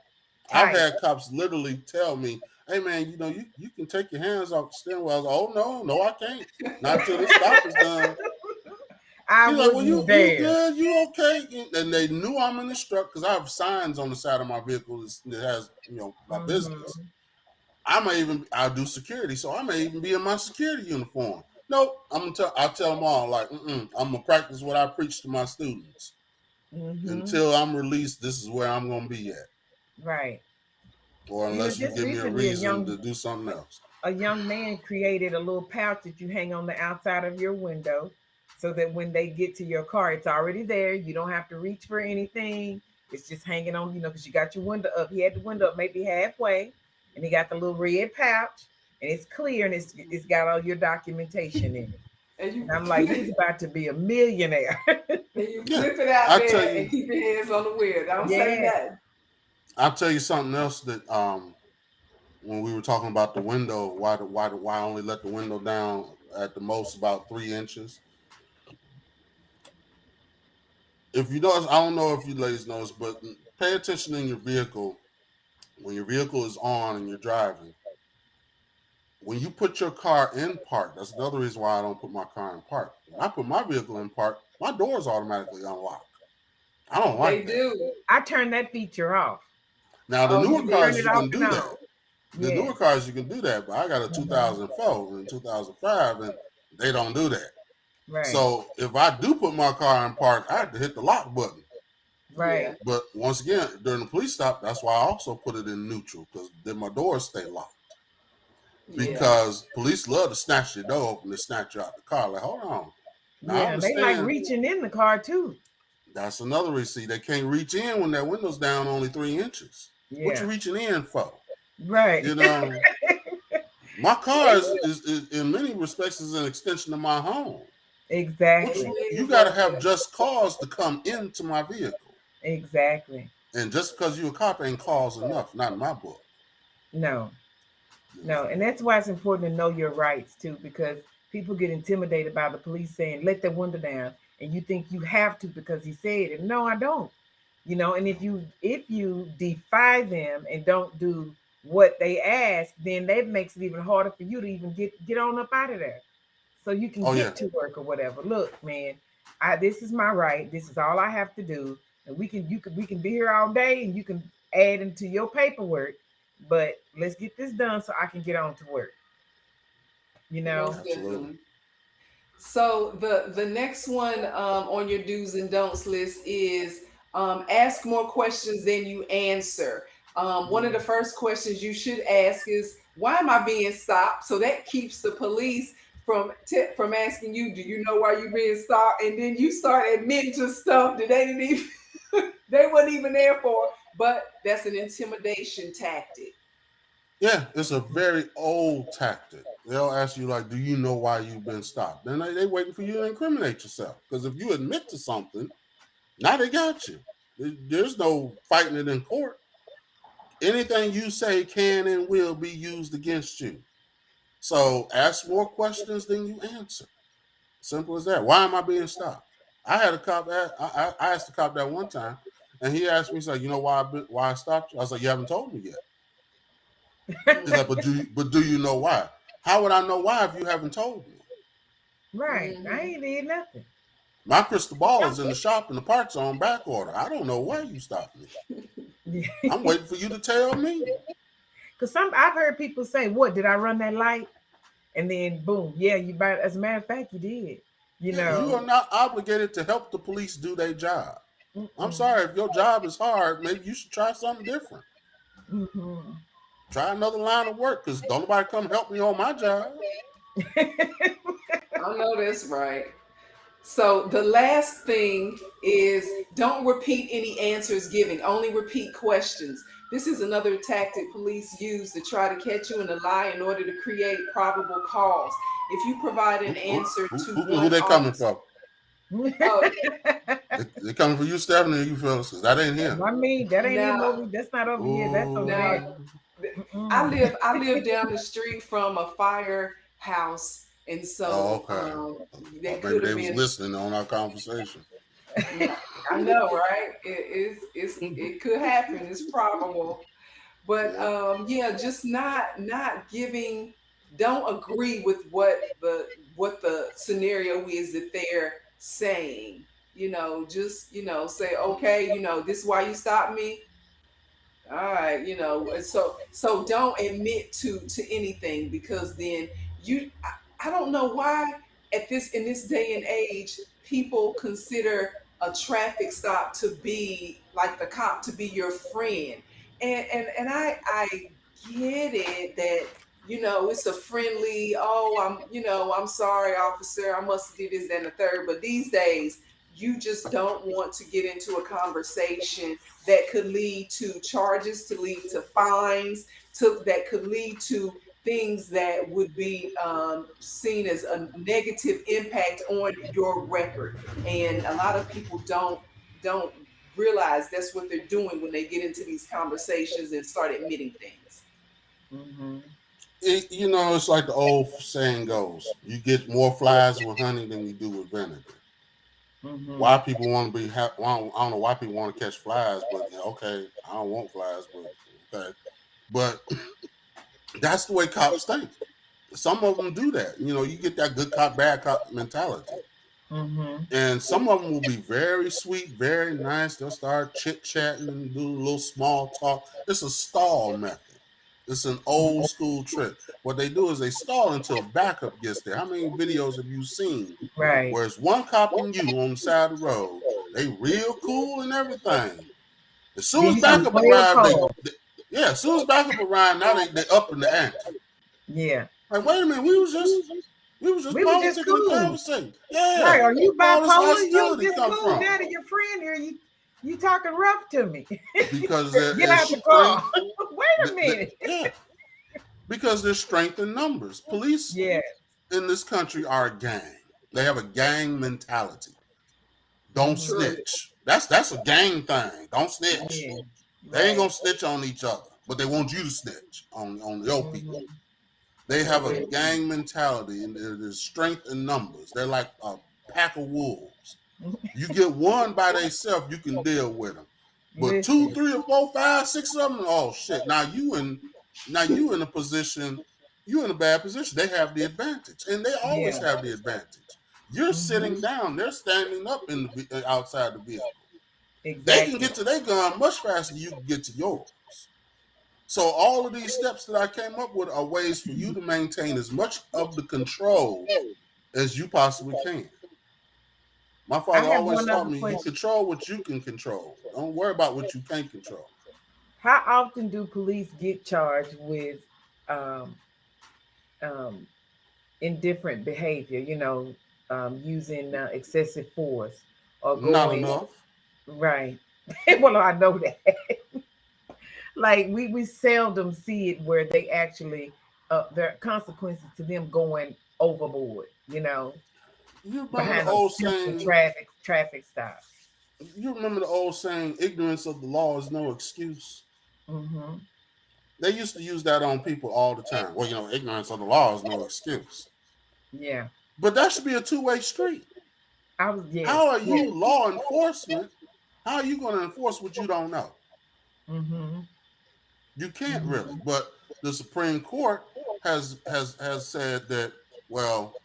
I've Tight. had cops literally tell me, hey man, you can take your hands off the steering wheel. I was like, oh no, I can't. Not till this stop is done. I He's like, well, wouldn't you dare. good, you okay? And they knew I'm in the truck because I have signs on the side of my vehicle that has, my business. Hmm. I'll do security, so I may even be in my security uniform. Nope, I tell them all like, I'm gonna practice what I preach to my students. Hmm. Until I'm released, this is where I'm gonna be at, Right. or unless you Just give me a recently, reason to do something else. a young man created a little pouch that you hang on the outside of your window so that when they get to your car, it's already there. You don't have to reach for anything. It's just hanging on, because you got your window up. He had the window up maybe halfway, and he got the little red pouch. and it's clear and it's got all your documentation in it. And you And I'm like, put he's it about to be a millionaire. and you Yeah, flip it out I tell there and you, keep your hands on the wheel. Don't say Yeah, nothing. I'll tell you something else that when we were talking about the window, why I only let the window down at the most about 3 inches. If you notice, I don't know if you ladies notice, but pay attention in your vehicle when your vehicle is on and you're driving. When you put your car in park, that's another reason why I don't put my car in park. When I put my vehicle in park, my doors automatically unlock. I don't They like that. do. I turned that feature off. Now the Oh, newer you Turn cars did. it you off can and do on. that. The Yeah. newer cars you can do that, but I got a Mhm. 2004 and 2005, and they don't do that. Right. So if I do put my car in park, I have to hit the lock button. Yeah, Right. But once again, during the police stop, that's why I also put it in neutral because then my doors stay locked. yeah, Because police love to snatch your door open and snatch you out the car. Like, hold on. Now I Yeah. They like understand reaching in the car too. that's another receipt. They can't reach in when that window's down only 3 inches. What Yeah. you reaching in for? Right. You know, my car And is in many respects is an extension of my home. it Which exactly. you is got to like have that. just cause to come into my vehicle, Exactly. and just because you a cop ain't cause enough. Not in my book. No. You No, know. and that's why it's important to know your rights too, because people get intimidated by the police saying, "Let the window down," and you think you have to because he said it. No, I don't. And if you defy them and don't do what they ask, then that makes it even harder for you to even get on up out of there, so you can Oh yeah, get to work or whatever. Look, man, this is my right. This is all I have to do, and we can be here all day, and you can add into your paperwork, but let's get this done so I can get on to work. You know? Most absolutely. definitely. So the next one on your do's and don'ts list is ask more questions than you answer. One of the Yeah. first questions you should ask is, "Why am I being stopped?" So that keeps the police from asking you, "Do you know why you're being stopped?" And then you start admitting to stuff that they didn't even they weren't even there for. But that's an intimidation tactic. Yeah, it's a very old tactic. They'll ask you like, "Do you know why you've been stopped?" Then they waiting for you to incriminate yourself. Because if you admit to something, now they got you. There's no fighting it in court. Anything you say can and will be used against you. So ask more questions than you answer. Simple as that. Why am I being stopped? I had a cop. I asked the cop that one time, and he asked me, "He's like, you know why I stopped you?" I was like, "You haven't told me yet." He's like, Mm-hmm. "But do you know why?" How would I know why if you haven't told me? Right. I Mm-hmm. ain't did nothing. My crystal ball is in the shop, and the parts are on back order. I don't know why you stopped me. Yeah. I'm waiting for you to tell me. Cause I've heard people say, "What did I run that light?" And then boom, yeah, you buy. As a matter of fact, you did. You Yeah, you are know. not obligated to help the police do their job. I'm Mm-mm. sorry if your job is hard. Maybe you should try something different. Mm-hmm. Try another line of work because don't nobody come help me on my job. I know that's right. So the last thing is don't repeat any answers given, only repeat questions. This is another tactic police use to try to catch you in a lie in order to create probable cause. If you provide an Who, who, answer who, to who one they coming officer, for? oh, They coming for you, Steffanie, or you fellas? Because that ain't here. I mean, that ain't even now, over. That's not over here. That's over now there. Ooh. Mm-mm. I live down the street from a firehouse, and Oh, so okay. they Maybe could they have was been. listening on our conversation. Mm, I know, right? It could happen. It's probable. But Yeah. yeah, just not giving, don't agree with what the scenario is that they're saying. Just say, okay, this is why you stopped me. All right, so don't admit to anything, because then I don't know why in this day and age people consider a traffic stop to be like the cop to be your friend. And I get it that it's a friendly, oh, I'm sorry, officer, I must do this and the third, but these days you just don't want to get into a conversation that could lead to charges, to lead to fines, that could lead to things that would be seen as a negative impact on your record. And a lot of people don't realize that's what they're doing when they get into these conversations and start admitting things. Mm-hmm. It's like the old saying goes: you get more flies with honey than you do with vinegar. Mm-hmm. Why people want to be? I don't know why people want to catch flies, but okay, I don't want flies, but okay, but that's the way cops think. Some of them do that. You get that good cop, bad cop mentality. Mm-hmm. And some of them will be very sweet, very nice. They'll start chit chatting and do a little small talk. It's a stall method. It's an old school trick. What they do is they stall until backup gets there. How many videos have you seen Right. where it's one cop and you on the side of the road? They real cool and everything. As soon as Then you be backup real arrived, cold. yeah, as soon as backup arrived, now they up in the ante. Yeah. Like, wait a minute, we was just We were just politicking and cool. conversating. Yeah, Right. Are you where all this bipolar? You was hostility just come cool. from? Now that your friend here, you talking rough to me. Because there Get is out the car. strength. Wait a minute. Yeah, because there's strength in numbers. Police Yeah. in this country are a gang. They have a gang mentality. Don't Mm-hmm. True. snitch. That's a gang thing. Don't snitch. Yeah. They ain't Right. gonna snitch on each other, but they want you to snitch on your people. Mm-hmm. They have a Correct. gang mentality, and there's strength in numbers. They're like a pack of wolves. You get one by themselves, you can deal with them. But two, Listen. three, or four, five, six of them, oh shit! Now you in a position, you in a bad position. They have the advantage, and they always Yeah. have the advantage. You're Mm-hmm. sitting down; they're standing up in outside the vehicle. They can Exactly. get to their gun much faster than you can get to yours. So all of these steps that I came up with are ways for you to maintain as much of the control as you possibly can. My I father have always one taught other me you question. control what you can control. Don't worry about what you can't control. How often do police get charged with um, um, indifferent behavior? Using excessive force or Not going enough. right. Well, I know that. Like we seldom see it where they actually there are consequences to them going overboard. You remember the Behind a old simple saying, traffic stop. ignorance of the law is no excuse. Mm-hmm. They used to use that on people all the time. Well, ignorance of the law is no excuse. Yeah. But that should be a two-way street. I was yes. How are Yes. you law enforcement? How are you going to enforce what you don't know? Mm-hmm. You can't really. Mm-hmm. But the Supreme Court has said that, well,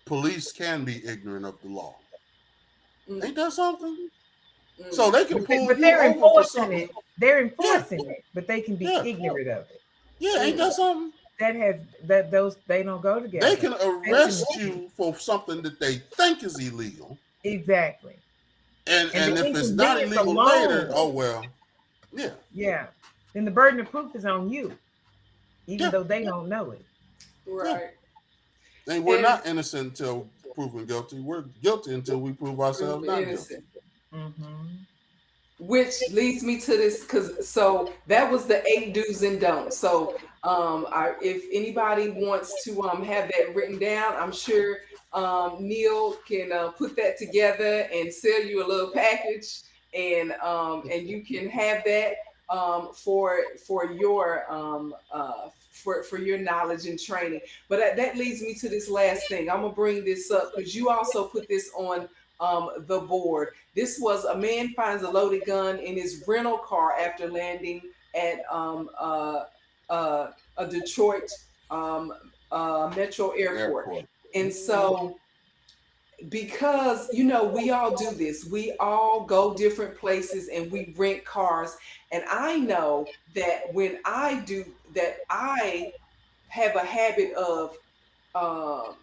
police can be ignorant of the law. Mm, Ain't that something? So mm. they can pull But you they're over for enforcing something. it. They're Yeah, enforcing it, but they can be yeah, ignorant of it. yeah. Ain't Mm. that something? That has that those they don't go They together. can Especially arrest you for something that they think is illegal, exactly. And and the if it's not inconvenience illegal later, alone, oh well, yeah, yeah. Then the burden of proof is on you, even yeah, though they don't know it. yeah. Right. And we're And not innocent until proven guilty. We're guilty until we prove prove ourselves not guilty. innocent. Mm-hmm. Which leads me to this, because so that was the eight do's and don'ts. So if anybody wants to have that written down, I'm sure Neil can put that together and sell you a little package, and you can have that for your for your knowledge and training. But that leads me to this last thing. I'm gonna bring this up because you also put this on the board. This was a man finds a loaded gun in his rental car after landing at uh, a Detroit um, metro airport. Airport. And so, because we all do this, we all go different places and we rent cars. And I know that when I do that, I have a habit of um,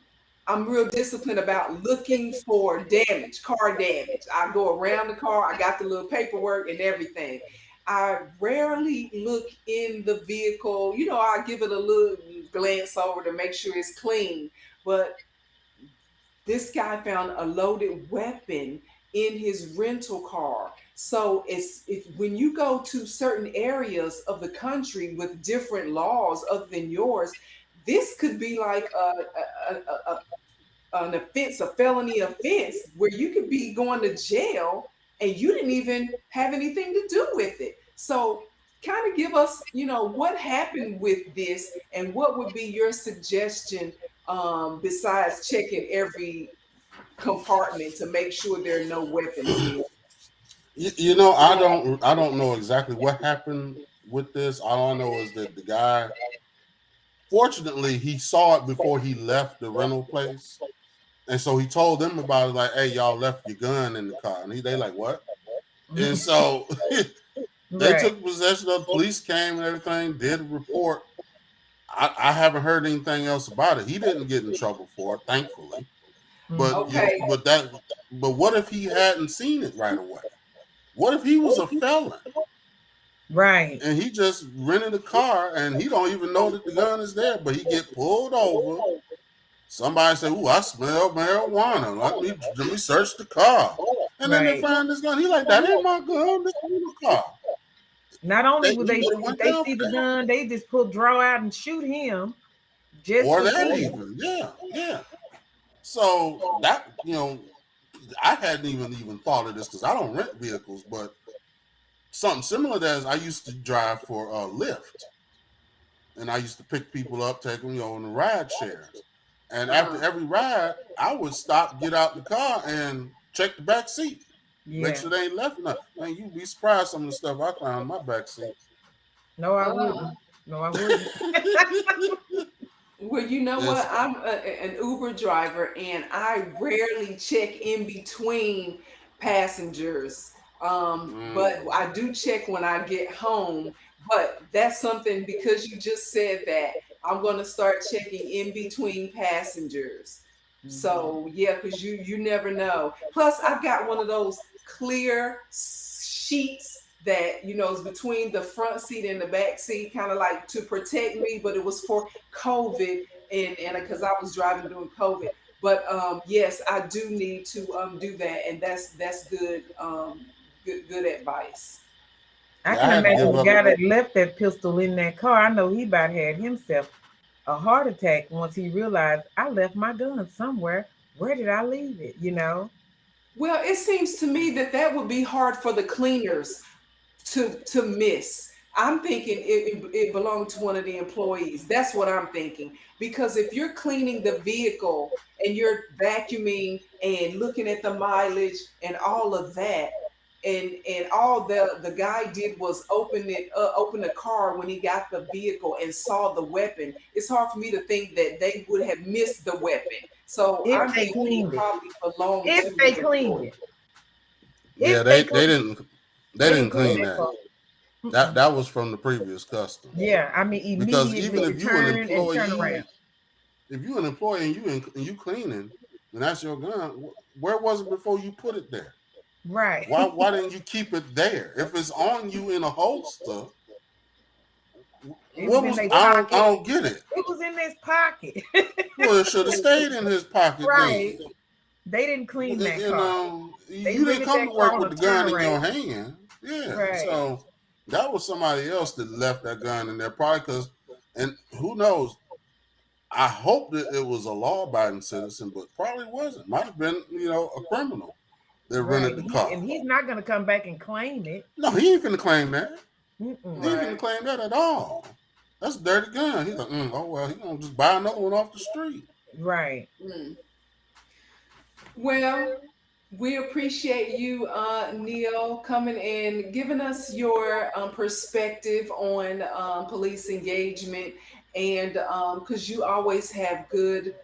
I'm real disciplined about looking for damage, car damage. I go around the car, I got the little paperwork and everything. I rarely look in the vehicle. I give it a little glance over to make sure it's clean. But this guy found a loaded weapon in his rental car. So it's when you go to certain areas of the country with different laws other than yours, this could be like an offense, a felony offense, where you could be going to jail and you didn't even have anything to do with it. So, kind of give us, what happened with this and what would be your suggestion besides checking every compartment to make sure there are no weapons in. I don't know exactly what happened with this. All I know is that the guy, fortunately, he saw it before he left the rental place, and so he told them about it. Like, hey, y'all left your gun in the car, and they like, what? And so they Right. took possession of. The police came and everything, did a report. I haven't heard anything else about it. He didn't get in trouble for it, thankfully. But Mhm. Okay. but what if he hadn't seen it right away? What if he was a felon Right. and he just rented a car and he don't even know that the gun is there, but he get pulled over. Somebody say, "Ooh, I smell marijuana. Let me search the car." And then they Right. find this gun. He like, "That ain't my gun. This is the car." Not only They would they, if went they down see for the that. gun, they just draw out and shoot him just Or for that seeing. even, yeah, yeah. So that I hadn't even thought of this because I don't rent vehicles, but something similar to that is I used to drive for Lyft, and I used to pick people up, take them, on the ride shares. And after Uh-huh. every ride, I would stop, get out the car, and check the back seat, make Yeah. sure they ain't left nothing. Man, you'd be surprised some of the stuff I found in my back seat. No, I Uh, wouldn't. No, I wouldn't. Well, you know what? It's I'm an Uber driver and I rarely check in between passengers. But mm, I do check when I get home. But that's something because you just said that I'm going to start checking in between passengers. Mhm. So, yeah, because you never know. Plus, I've got one of those clear sheets that, is between the front seat and the back seat, kind of like to protect me, but it was for COVID and because I was driving during COVID. But yes, I do need to do that, and that's good advice. I yeah, I can had to imagine give the up. guy that left that pistol in that car. I know he about had himself a heart attack once he realized I left my gun somewhere. Where did I leave it? Well, it seems to me that that would be hard for the cleaners to miss. I'm thinking it belonged to one of the employees. That's what I'm thinking. Because if you're cleaning the vehicle and you're vacuuming and looking at the mileage and all of that, and all the guy did was open the car when he got the vehicle and saw the weapon. It's hard for me to think that they would have missed the weapon. So If I'm they thinking it cleaned it. probably belonged If to they the cleaned employee. it. Yeah, If they they they cleaned didn't they they didn't didn't clean clean that that. car. That Mm-mm. that was from the previous customer. Yeah, I mean Because immediately even if you an return and turn around. employee, if you an employee and you cleaning, and that's your gun, where was it before you put it there? Right. Why didn't you keep it there? If it's on you in a holster, It was what in was their I pocket. don't get it. It was in his pocket. Well, it should have stayed in his pocket Right. then. They didn't clean that car. They You didn't rented come that to car work on with a the gun in turnaround. your hand. Yeah, Right. so that was somebody else that left that gun in there, probably because, and who knows. I hope that it was a law-abiding citizen, but probably wasn't. Might have been, a criminal that Right. rented the car. He's not gonna come back and claim it. No, he ain't finna claim that. He Mm-mm. ain't finna Right. claim that at all. That's a dirty gun. He's like, oh well, he gonna just buy another one off the street. Right. Mm. Well, we appreciate you, Neil, coming and giving us your perspective on police engagement, and because you always have good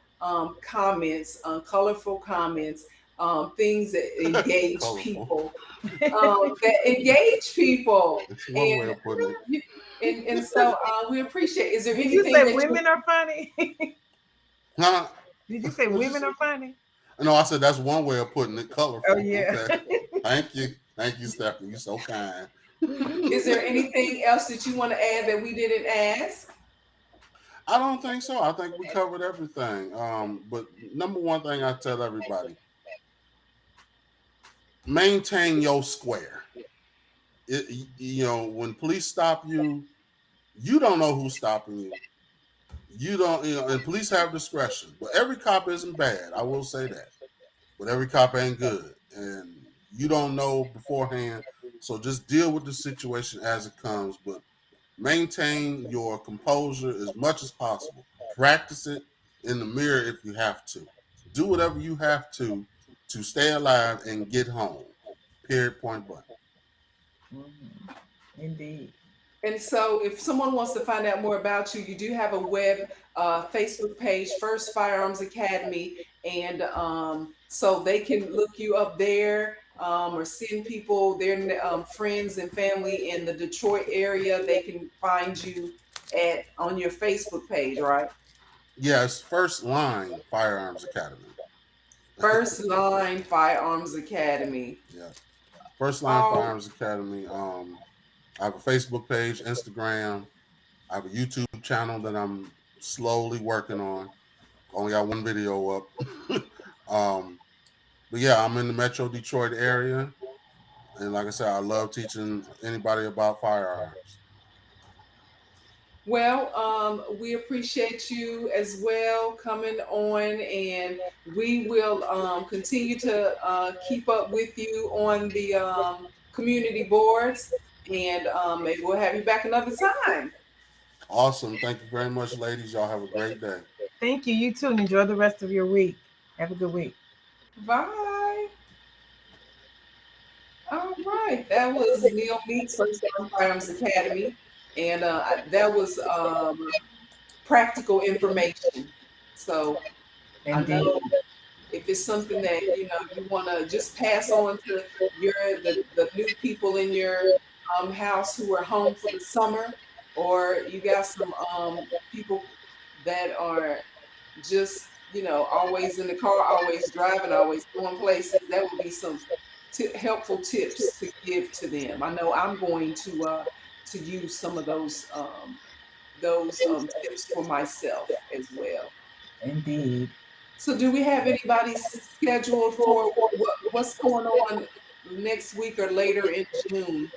comments, colorful comments, things that engage Colorful. people, that engage people, It's one way and of putting it. and so we appreciate. Is there Did you anything say that you? women are funny? Huh? Did you say What'd you women say? are funny? No, I said that's one way of putting it. Oh Colorful. yeah. Okay. Thank you, Stephanie. You're so kind. Is there anything else that you want to add that we didn't ask? I don't think so. I think we covered everything. But number one thing I tell everybody: maintain your square. When police stop you, you don't know who's stopping you. You don't, and police have discretion, but every cop isn't bad. I will say that, but every cop ain't good, and you don't know beforehand. So just deal with the situation as it comes, but maintain your composure as much as possible. Practice it in the mirror if you have to. Do whatever you have to stay alive and get home. Period. Point blank. Mhm. Indeed. And so, if someone wants to find out more about you, you do have a web Facebook page, First Firearms Academy, and so they can look you up there, or send people, their friends and family in the Detroit area. They can find you at on your Facebook page, right? Yes, First Line Firearms Academy. First Line Firearms Academy. Yeah, First Line Oh, Firearms Academy. I have a Facebook page, Instagram. I have a YouTube channel that I'm slowly working on. Only got one video up. um, but yeah, I'm in the Metro Detroit area, and like I said, I love teaching anybody about firearms. well, we appreciate you as well coming on, and we will continue to keep up with you on the community boards, and maybe we'll have you back another time. Awesome. Thank you very much, ladies. Y'all have a great day. Thank you. You too. And enjoy the rest of your week. Have a good week. Bye. All right, that was Neil Meeks, First Time Firearms Academy, and that was practical information. So I Indeed. know if it's something that you want to just pass on to the new people in your house who are home for the summer, or you got some people that are just always in the car, always driving, always going places, that would be some helpful tips to give to them. I know I'm going to use some of those tips for myself as well. Indeed. So, do we have anybody scheduled for what's going on next week or later in June?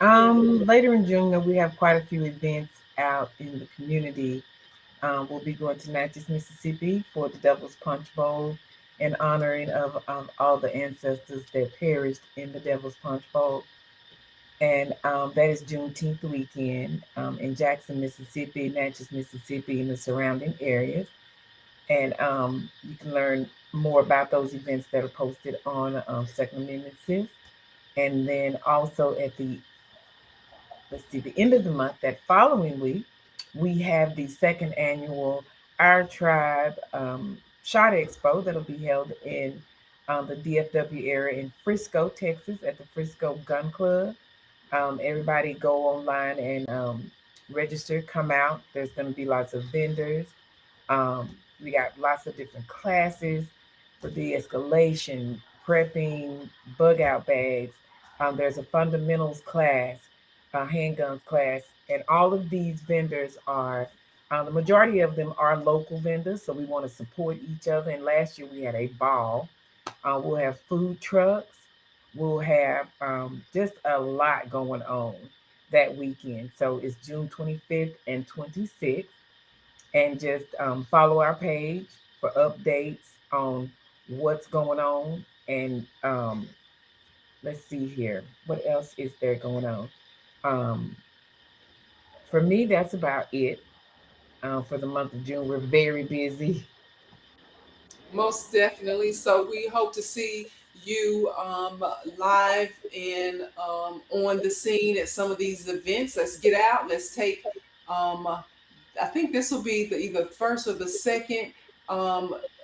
Later in June, we have quite a few events out in the community. We'll be going to Natchez, Mississippi for the Devil's Punch Bowl in honoring of all the ancestors that perished in the Devil's Punch Bowl. And that is Juneteenth weekend in Jackson, Mississippi, Natchez, Mississippi, and the surrounding areas. And you can learn more about those events that are posted on Second Amendment Sis. And then also at the let's see, the end of the month, that following week, we have the second annual Our Tribe Shot Expo that'll be held in the DFW area in Frisco, Texas, at the Frisco Gun Club. Everybody go online and register, come out. There's going to be lots of vendors. We got lots of different classes for de-escalation, prepping, bug out bags. There's a fundamentals class, a handguns class, and all of these vendors are, the majority of them are local vendors, so we want to support each other. And last year we had a ball. We'll have food trucks. We'll have just a lot going on that weekend. So it's June 25th and 26th, and just follow our page for updates on what's going on. And let's see here, what else is there going on? Um, for me, that's about it for the month of June. We're very busy. Most definitely. So we hope to see you live and on the scene at some of these events. Let's get out. Let's take. I think this will be the either first or the second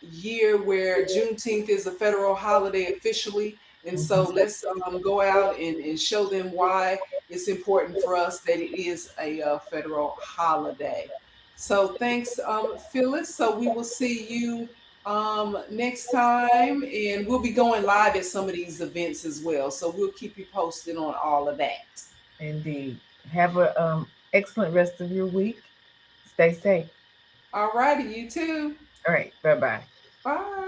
year where Juneteenth is a federal holiday officially. And so Mhm. let's go out and show them why it's important for us that it is a federal holiday. So thanks, Phyllis. So we will see you next time, and we'll be going live at some of these events as well. So we'll keep you posted on all of that. Indeed. Have a excellent rest of your week. Stay safe. All righty, you too. All right. Bye bye. Bye.